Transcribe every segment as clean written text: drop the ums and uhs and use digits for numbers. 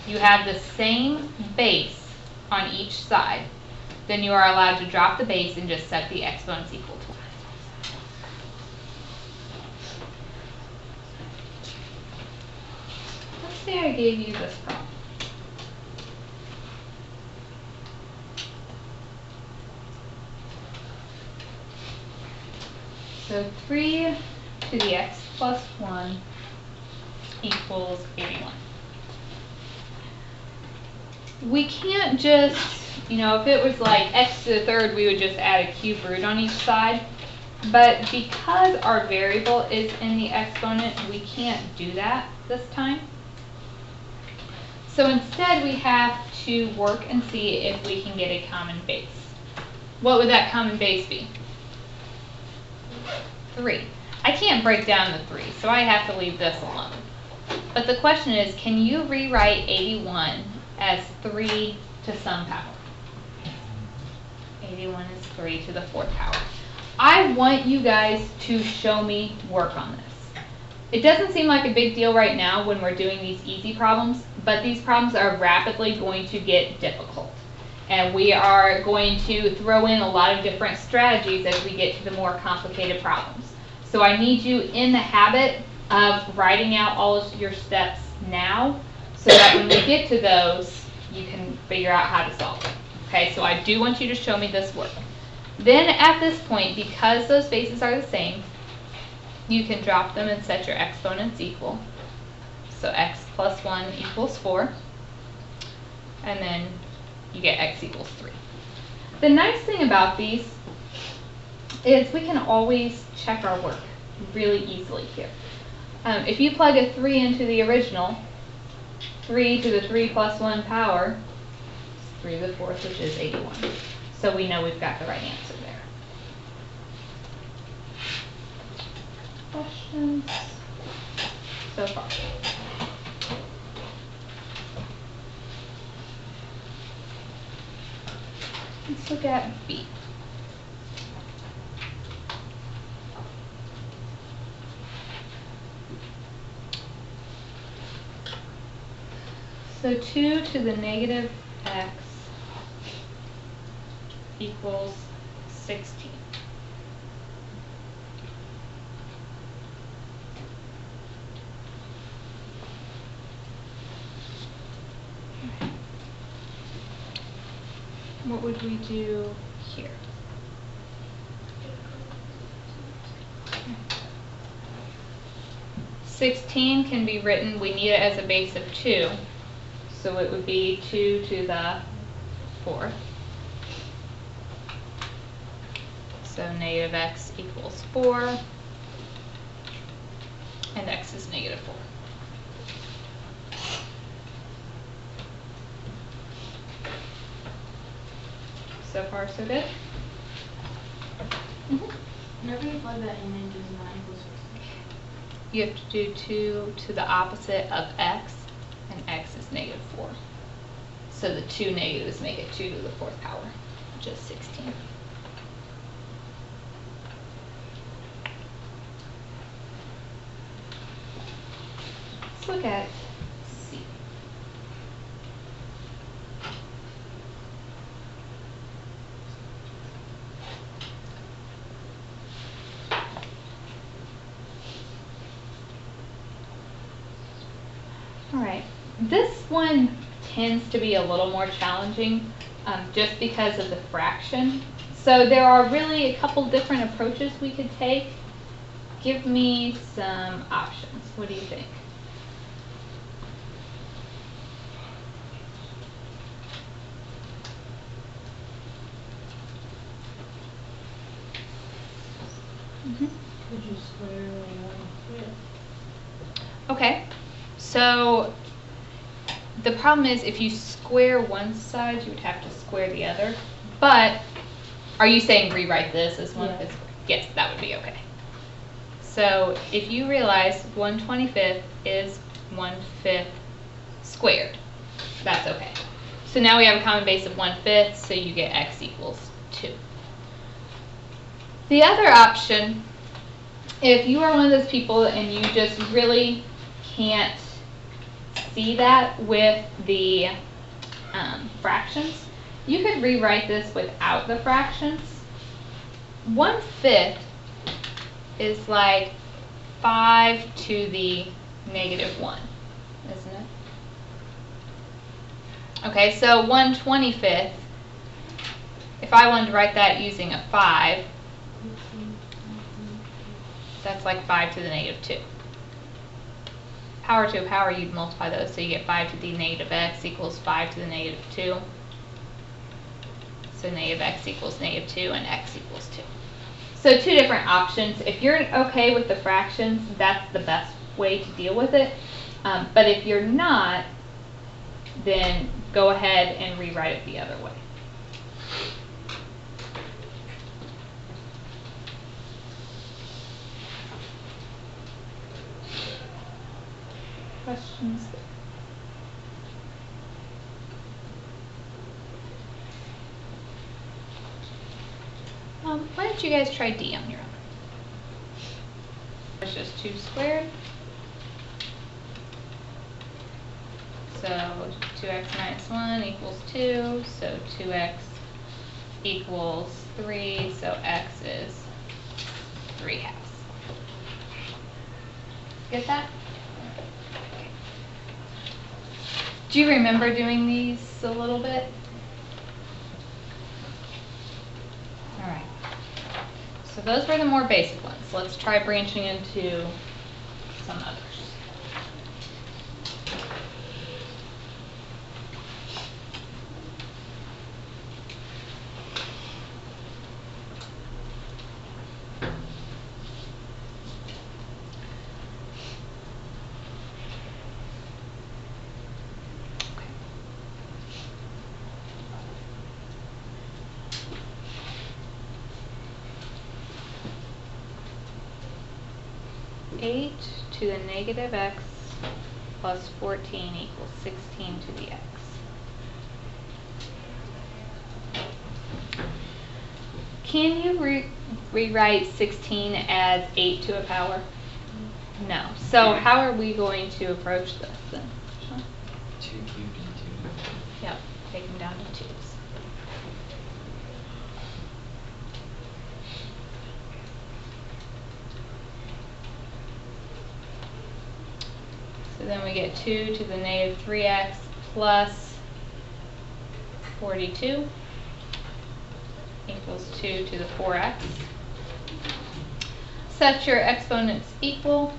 you have the same base on each side, then you are allowed to drop the base and just set the exponents equal to 1. Let's say I gave you this problem. So 3 to the x plus 1 equals 81. We can't just, if it was like x to the third, we would just add a cube root on each side. But because our variable is in the exponent, we can't do that this time. So instead, we have to work and see if we can get a common base. What would that common base be? 3. I can't break down the 3, so I have to leave this alone. But the question is, can you rewrite 81 as 3 to some power? 81 is 3 to the 4th power. I want you guys to show me work on this. It doesn't seem like a big deal right now when we're doing these easy problems, but these problems are rapidly going to get difficult. And we are going to throw in a lot of different strategies as we get to the more complicated problems. So I need you in the habit of writing out all of your steps now so that when we get to those, you can figure out how to solve it. Okay, so I do want you to show me this work. Then at this point, because those bases are the same, you can drop them and set your exponents equal. So x plus 1 equals 4. And then you get x equals 3. The nice thing about these is we can always check our work really easily here. If you plug a 3 into the original, 3 to the 3 plus 1 power is 3 to the 4th, which is 81. So we know we've got the right answer there. Questions so far? Let's look at B. So 2 to the negative x equals 16. What would we do here? Okay. 16 can be written, we need it as a base of 2. So it would be 2 to the 4th. So negative x equals 4. And x is negative 4. So far, so good? Whenever you plug that in, it does not equal 16. You have to do 2 to the opposite of x, and x is negative 4. So the two negatives make it 2 to the 4th power, which is 16. Let's look at C. All right, this one tends to be a little more challenging just because of the fraction. So there are really a couple different approaches we could take. Give me some options. What do you think? Could you square 1/5? Okay, so the problem is if you square one side, you would have to square the other. But are you saying rewrite this as 1/5? Yes, that would be okay. So if you realize 1/25 is 1/5 squared, that's okay. So now we have a common base of 1/5, so you get x equals 2. The other option, if you are one of those people and you just really can't see that with the fractions. You could rewrite this without the fractions. 1/5 is like 5 to the -1, isn't it? Okay, so 1/25, if I wanted to write that using a 5, that's like 5 to the -2. Power to a power, you'd multiply those, so you get 5 to the -x equals 5 to the -2. So -x equals -2 and x equals 2. So two different options. If you're okay with the fractions, that's the best way to deal with it. But if you're not, then go ahead and rewrite it the other way. Questions? Why don't you guys try D on your own? It's just 2 squared. So 2x minus 1 equals 2, so 2x equals 3, so x is 3/2. Get that? Okay. Do you remember doing these a little bit? All right. So those were the more basic ones. Let's try branching into some others. Okay. 8 to the -x plus 14 equals 16 to the x. Can you rewrite 16 as 8 to a power? No. So how are we going to approach this then? 2 cubed and 2. Yep, take them down to 2s. So then we get 2 to the -3x plus 42 equals 2 to the 4x. Set your exponents equal.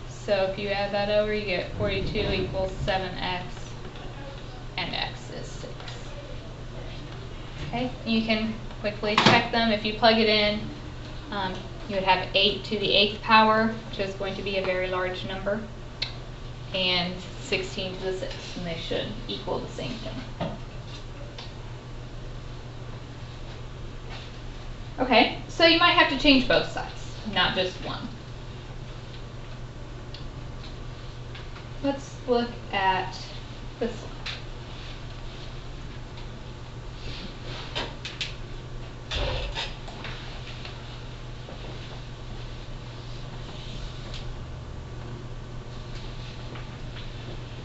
So if you add that over, you get 42 equals 7x, and x is 6. Okay, you can quickly check them. If you plug it in, you would have 8 to the 8th power, which is going to be a very large number, and 16 to the 6th, and they should equal the same thing. Okay, so you might have to change both sides, not just one. Let's look at this one.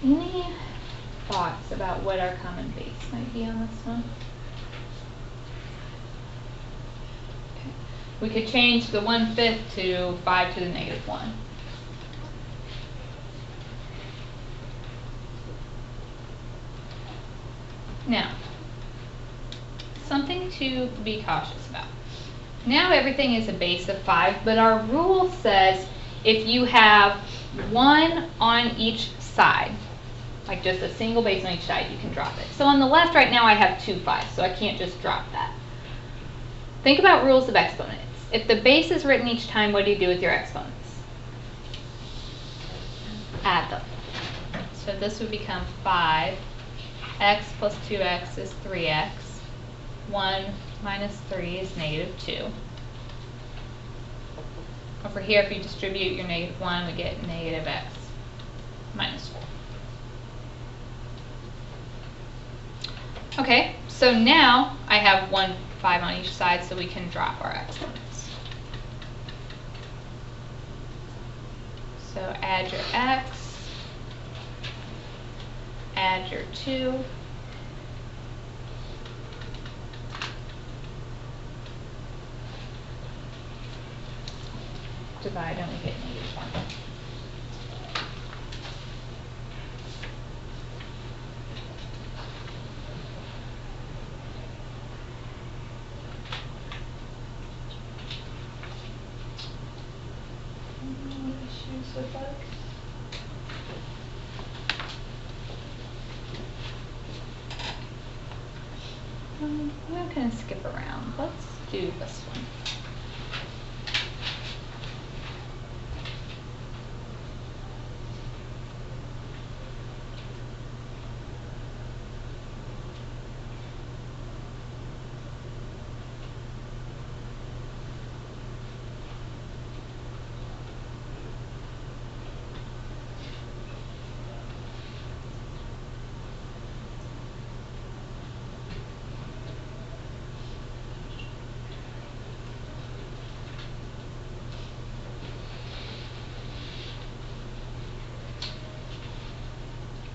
Any thoughts about what our common base might be on this one? Okay. We could change the 1/5 to 5 to the -1. Now, something to be cautious about. Now everything is a base of 5, but our rule says if you have one on each side, like just a single base on each side, you can drop it. So on the left right now I have 2 5s, so I can't just drop that. Think about rules of exponents. If the base is written each time, what do you do with your exponents? Add them. So this would become 5. X plus 2x is 3x. 1 minus 3 is -2. Over here, if you distribute your -1, we get -x minus 4. Okay, so now I have 1 5 on each side, so we can drop our exponents. So add your x, add your 2, divide, and we get -1. Any issues with that? I'm going to skip around. Let's do this one.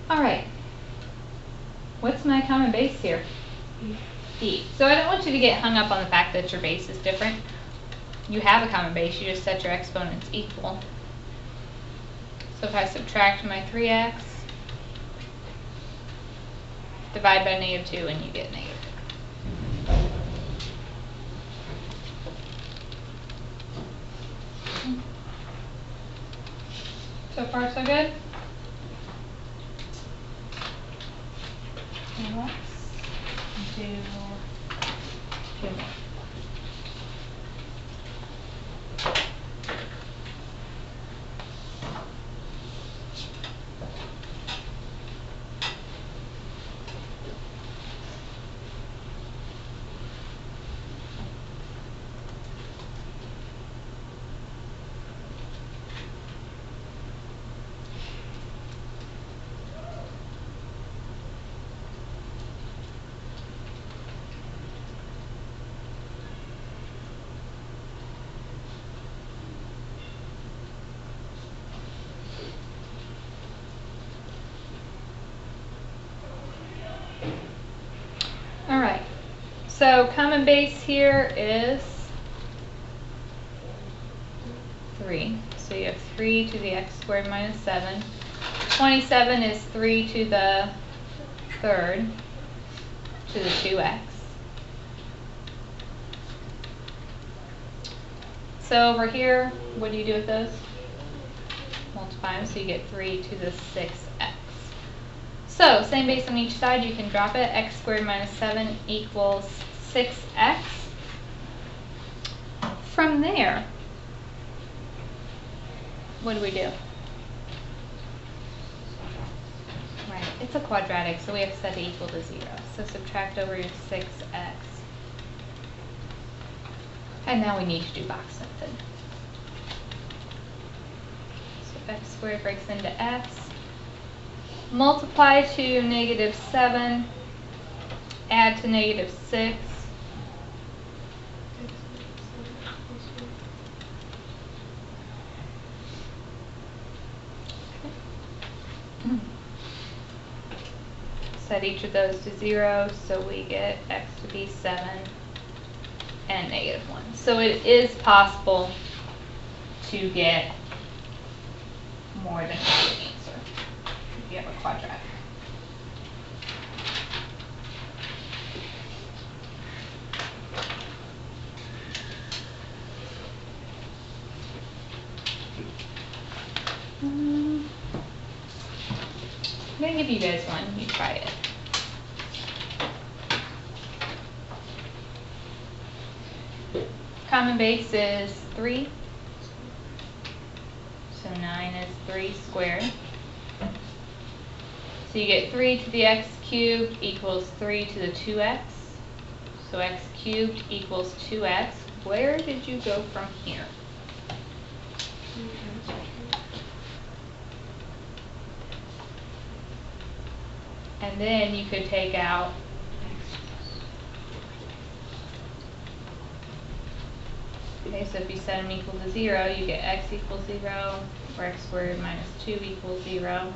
All right, what's my common base here? E. So I don't want you to get hung up on the fact that your base is different. You have a common base, you just set your exponents equal. So if I subtract my 3x, divide by -2, and you get -2. So far, so good? Let's do 2 more. All right, so common base here is 3. So you have 3 to the x squared minus 7. 27 is 3 to the 3rd to the 2x. So over here, what do you do with those? Multiply them, so you get 3 to the 6x. So, same base on each side, you can drop it. X squared minus 7 equals 6x. From there, what do we do? Right, it's a quadratic, so we have to set it equal to 0. So subtract over your 6x. And now we need to do box method. So x squared breaks into x. Multiply to -7, add to -6. Set each of those to 0, so we get x to be 7 and -1. So it is possible to get more than one answer if you have a quadratic. I'm going to give you guys one. You try it. Common base is 3. So 9 is 3 squared. So you get 3 to the x cubed equals 3 to the 2x. So x cubed equals 2x. Where did you go from here? And then you could take out Okay, so if you set them equal to 0, you get x equals 0, or x squared minus 2 equals 0.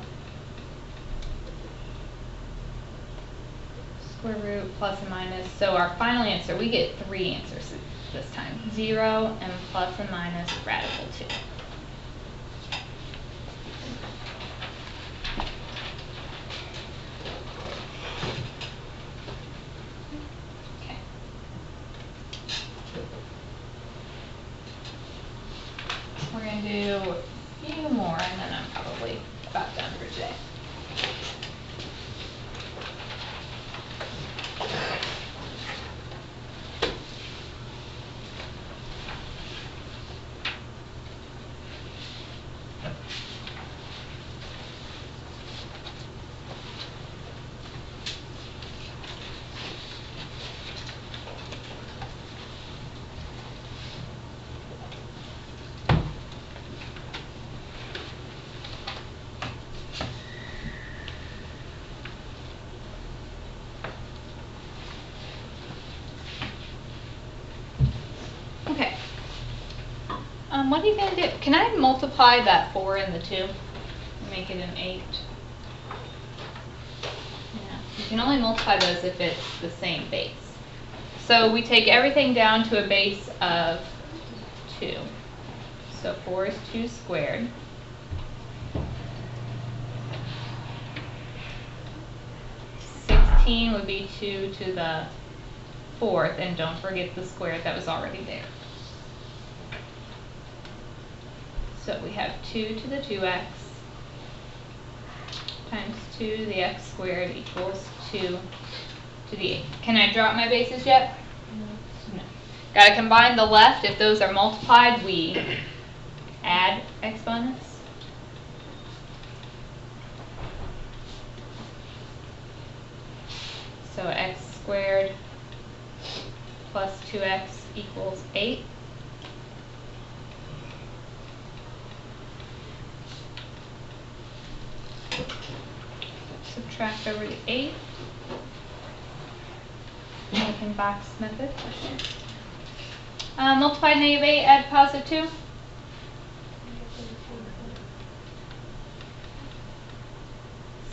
Square root, plus and minus. So our final answer, we get 3 answers this time. 0 and plus and minus radical 2. Okay. We're going to do a few more, and then I'm probably about done for today. Okay. What are you going to do? Can I multiply that 4 and the 2 and make it an 8? Yeah. You can only multiply those if it's the same base. So we take everything down to a base of 2. So 4 is 2 squared. Would be 2 to the 4th, and don't forget the square that was already there. So we have 2 to the 2x times 2 to the x squared equals 2 to the 8. Can I drop my bases yet? No. Got to combine the left. If those are multiplied, we add exponents. So x squared plus 2x equals 8. Subtract over the 8. Making box method. Multiply negative 8, add positive 2.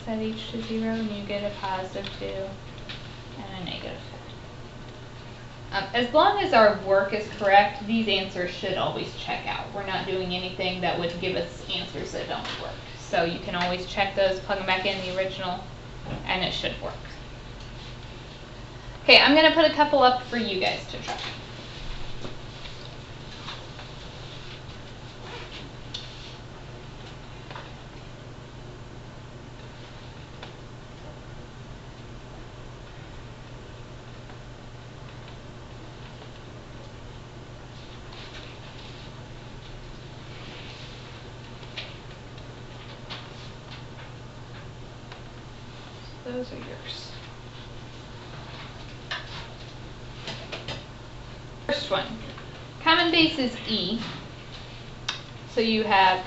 Set each to 0 and you get a positive 2 and a negative 4. As long as our work is correct, these answers should always check out. We're not doing anything that would give us answers that don't work. So you can always check those, plug them back in the original, and it should work. Okay, I'm going to put a couple up for you guys to try. Those are yours. First one, common base is e. So you have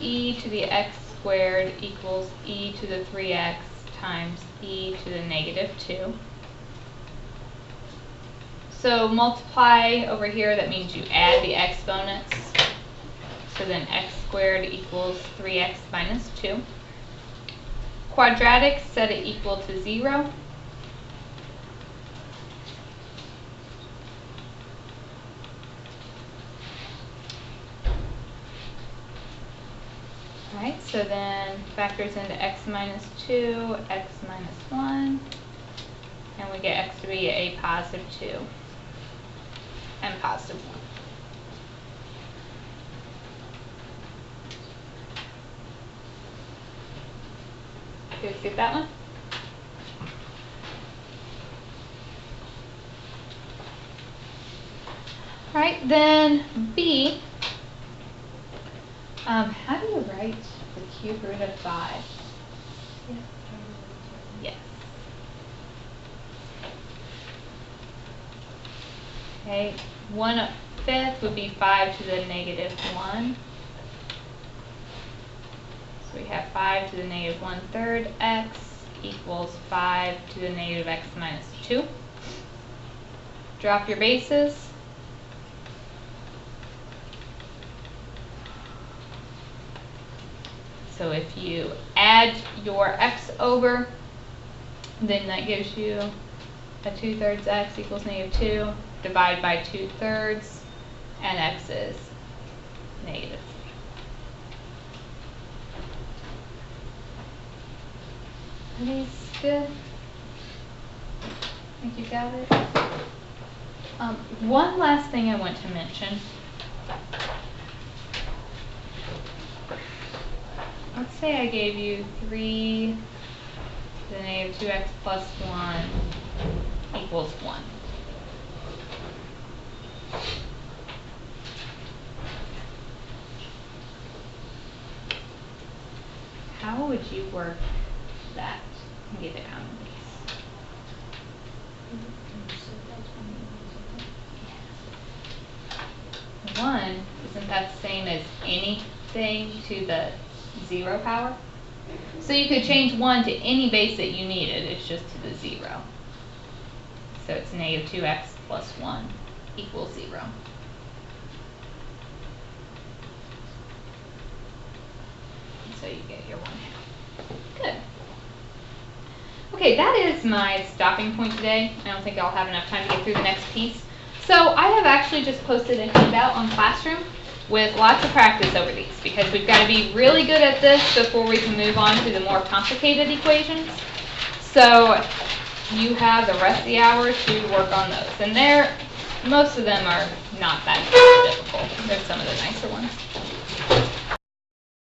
e to the x squared equals e to the 3x times e to the negative 2. So multiply over here, that means you add the exponents. So then x squared equals 3x minus 2. Quadratic, set it equal to 0. Alright, so then factors into x minus 2, x minus 1, and we get x to be a positive 2 and positive 1. Do you see that one? Alright, then B. How do you write the cube root of 5? Yes. Okay, 1/5 would be 5 to the negative 1. So we have 5 to the negative 1/3 x equals 5 to the negative x minus 2. Drop your bases. So if you add your x over, then that gives you a 2/3 x equals -2. Divide by 2/3, and x is -3. Are these good? Think you got it? One last thing I want to mention. Let's say I gave you 3 to the -2x plus 1 equals 1. How would you work that and get it out of these? 1, isn't that the same as anything to the 0 power? So you could change 1 to any base that you needed, it's just to the 0. So it's -2x plus 1 equals 0. And so you get your 1/2. Good. Okay, that is my stopping point today. I don't think I'll have enough time to get through the next piece. So I have actually just posted a handout on Classroom with lots of practice over these because we've got to be really good at this before we can move on to the more complicated equations. So you have the rest of the hour to work on those. And most of them are not that difficult. They're some of the nicer ones.